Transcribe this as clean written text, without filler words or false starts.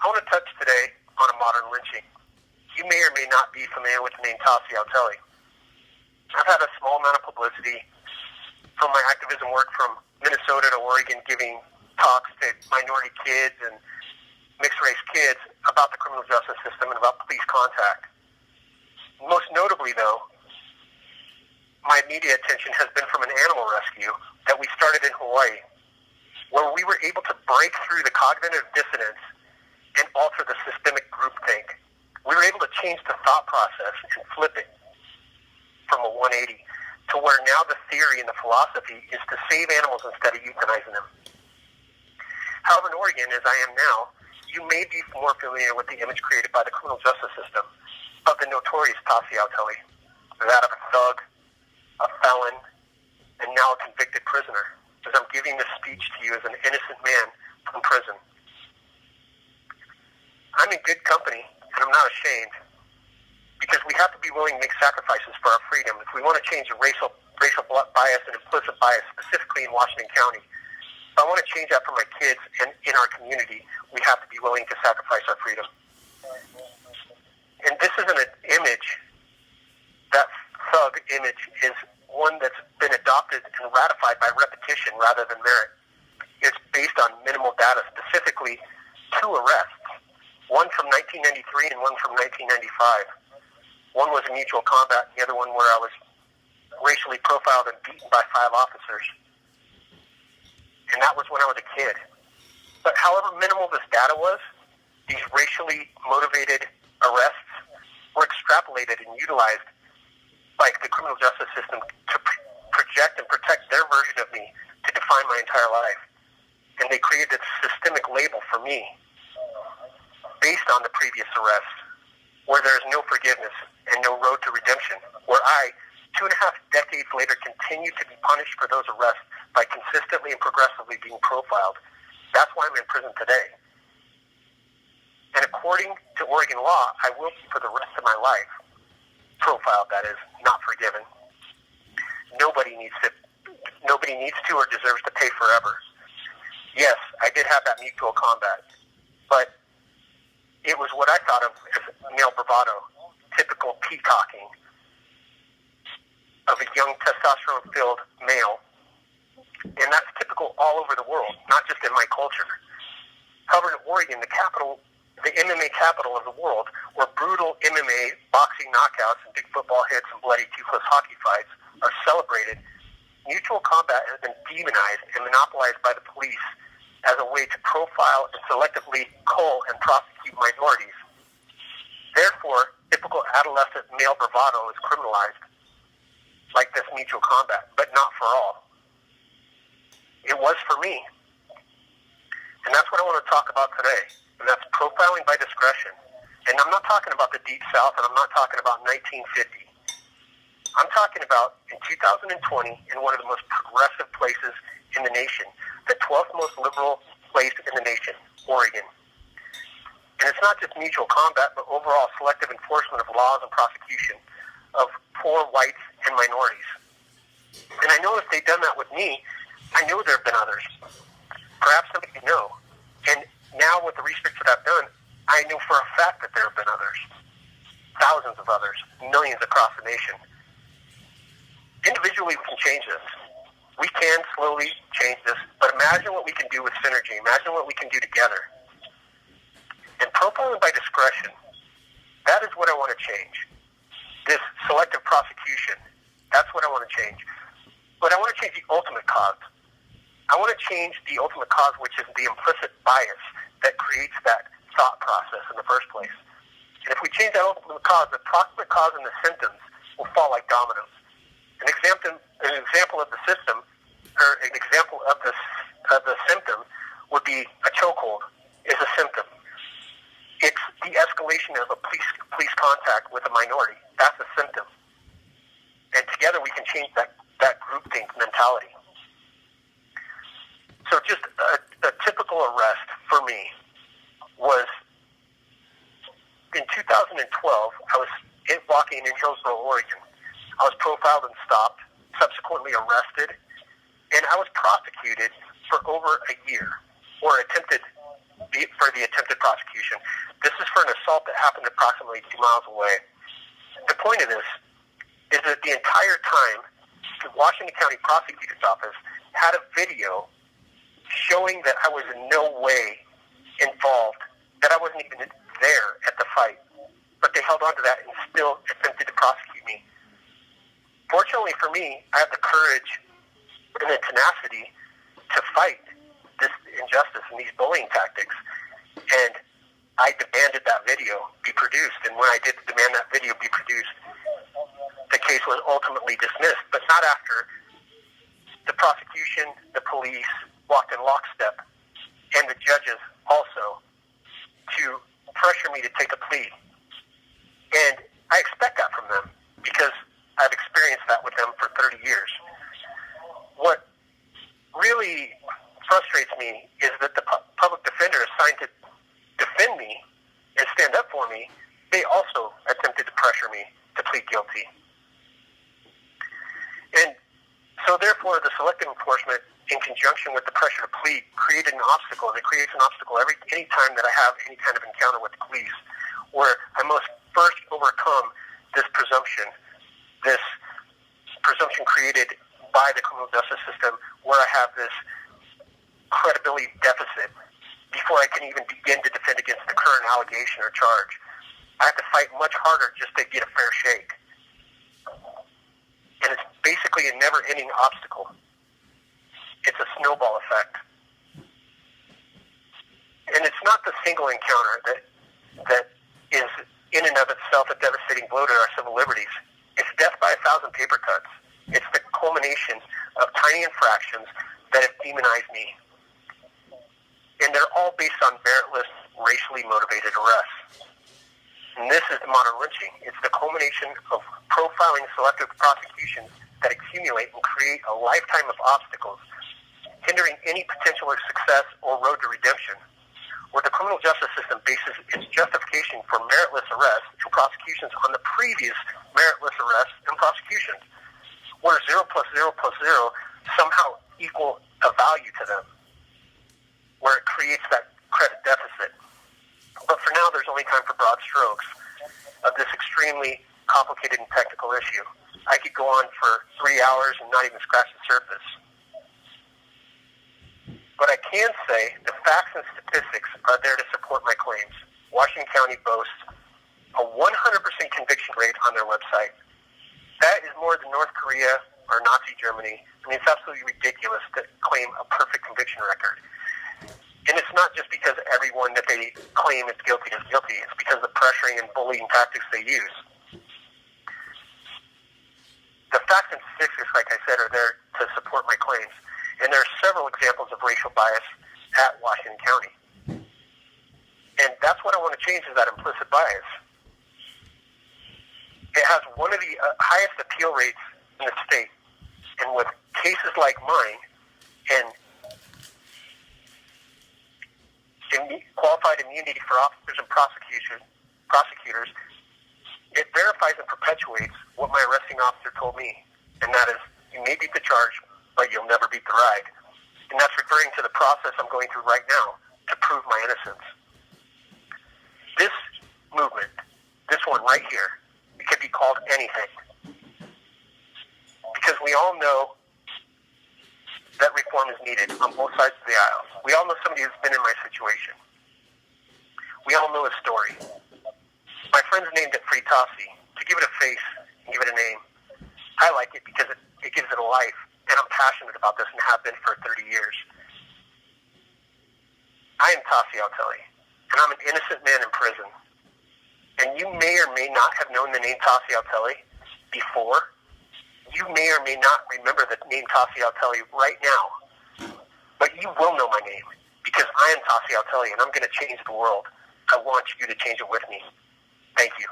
want to touch today on a modern lynching. You may or may not be familiar with the name Tassi Alteli. I've had a small amount of publicity from my activism work from Minnesota to Oregon, giving talks to minority kids and mixed-race kids about the criminal justice system and about police contact. Most notably, though, my media attention has been from an animal rescue that we started in Hawaii, where we were able to break through the cognitive dissonance and alter the systemic groupthink. We were able to change the thought process and flip it from a 180 to where now the theory and the philosophy is to save animals instead of euthanizing them. However, in Oregon, as I am now, you may be more familiar with the image created by the criminal justice system of the notorious Tassi Alteli, that of a thug, a felon, and now a convicted prisoner, as I'm giving this speech to you as an innocent man from prison. I'm in good company, and I'm not ashamed, because we have to be willing to make sacrifices for our freedom. If we want to change the racial bias and implicit bias, specifically in Washington County, if I want to change that for my kids and in our community, we have to be willing to sacrifice our freedom. And this isn't an image, that thug image is one that's been adopted and ratified by repetition rather than merit. It's based on minimal data, specifically 2 arrests, one from 1993 and one from 1995. One was a mutual combat, and the other one where I was racially profiled and beaten by 5 officers. And that was when I was a kid. But however minimal this data was, these racially motivated arrests were extrapolated and utilized by the criminal justice system to project and protect their version of me, to define my entire life. And they created a systemic label for me based on the previous arrests, where there is no forgiveness and no road to redemption, where I, 2.5 decades later, continue to be punished for those arrests by consistently and progressively being profiled. That's why I'm in prison today. And according to Oregon law, I will be for the rest of my life profiled, that is, not forgiven. Nobody needs to or deserves to pay forever. Yes, I did have that mutual combat, but it was what I thought of as male bravado, typical peacocking of a young testosterone-filled male. And that's typical all over the world, not just in my culture. However, in Oregon, the MMA capital of the world, where brutal MMA, boxing knockouts, and big football hits and bloody toothless hockey fights are celebrated, mutual combat has been demonized and monopolized by the police as a way to profile and selectively cull and prosecute minorities. Therefore, typical adolescent male bravado is criminalized, like this mutual combat, but not for all. It was for me. And that's what I want to talk about today. And that's profiling by discretion. And I'm not talking about the Deep South, and I'm not talking about 1950. I'm talking about in 2020 in one of the most progressive places in the nation, the 12th most liberal place in the nation, Oregon. And it's not just mutual combat, but overall selective enforcement of laws and prosecution of poor whites and minorities. And I know if they'd done that with me, I know there have been others. Perhaps some of you know. And now with the research that I've done, I know for a fact that there have been others. Thousands of others. Millions across the nation. Individually, we can change this. We can slowly change this. But imagine what we can do with synergy. Imagine what we can do together. And profiling by discretion, that is what I want to change. This selective prosecution, that's what I want to change. But I want to change the ultimate cause. I want to change the ultimate cause, which is the implicit bias that creates that thought process in the first place. And if we change that ultimate cause, the proximate cause and the symptoms will fall like dominoes. An example of the system, or an example of the symptom, would be a chokehold is a symptom. It's the escalation of a police contact with a minority. That's a symptom. And together we can change that groupthink mentality. So just a typical arrest for me was in 2012, I was walking in Hillsboro, Oregon. I was profiled and stopped, subsequently arrested, and I was prosecuted for over a year, or attempted for the attempted prosecution. This is for an assault that happened approximately 2 miles away. The point of this is that the entire time, the Washington County Prosecutor's Office had a video showing that I was in no way involved, that I wasn't even there at the fight. But they held on to that and still attempted to prosecute me. Fortunately for me, I have the courage and the tenacity to fight this injustice and these bullying tactics. And I demanded that video be produced. And when I did demand that video be produced, the case was ultimately dismissed, but not after the prosecution, the police walked in lockstep, and the judges also, to pressure me to take a plea. And I expect that from them because I've experienced that with them for 30 years. What really frustrates me is that the public defender assigned to defend me and stand up for me, they also attempted to pressure me to plead guilty. And so therefore, the selective enforcement, in conjunction with the pressure to plead, created an obstacle. It creates an obstacle any time that I have any kind of encounter with the police, where I must first overcome this presumption created by the criminal justice system, where I have this credibility deficit before I can even begin to defend against the current allegation or charge. I have to fight much harder just to get a fair shake. And it's basically a never-ending obstacle. It's a snowball effect. And it's not the single encounter that is in and of itself a devastating blow to our civil liberties. It's death by 1,000 paper cuts. It's the culmination of tiny infractions that have demonized me. And they're all based on meritless, racially motivated arrests. And this is the modern lynching. It's the culmination of profiling selective prosecutions that accumulate and create a lifetime of obstacles, hindering any potential of success or road to redemption, where the criminal justice system bases its justification for meritless arrests and prosecutions on the previous meritless arrests and prosecutions, where 0 plus 0 plus 0 somehow equal a value to them, where it creates that credit deficit. But for now, there's only time for broad strokes of this extremely complicated and technical issue. I could go on for 3 hours and not even scratch the surface. But I can say the facts and statistics are there to support my claims. Washington County boasts a 100% conviction rate on their website. That is more than North Korea or Nazi Germany. I mean, it's absolutely ridiculous to claim a perfect conviction record. And it's not just because everyone that they claim is guilty. It's because of the pressuring and bullying tactics they use. The facts and statistics, like I said, are there to support my claims. And there are several examples of racial bias at Washington County. And that's what I want to change, is that implicit bias. It has one of the highest appeal rates in the state. And with cases like mine and qualified immunity for officers and prosecutors, it verifies and perpetuates what my arresting officer told me. And that is, you may beat the charge, but you'll never beat the ride. And that's referring to the process I'm going through right now to prove my innocence. This movement, this one right here, it could be called anything. Because we all know that reform is needed on both sides of the aisle. We all know somebody who's been in my situation. We all know his story. My friends named it Free Tossie, to give it a face and give it a name. I like it because it gives it a life. And I'm passionate about this and have been for 30 years. I am Tossie Altele, and I'm an innocent man in prison. And you may or may not have known the name Tossie Altele before. You may or may not remember the name Tossie Altele right now. But you will know my name, because I am Tossie Altele, and I'm going to change the world. I want you to change it with me. Thank you.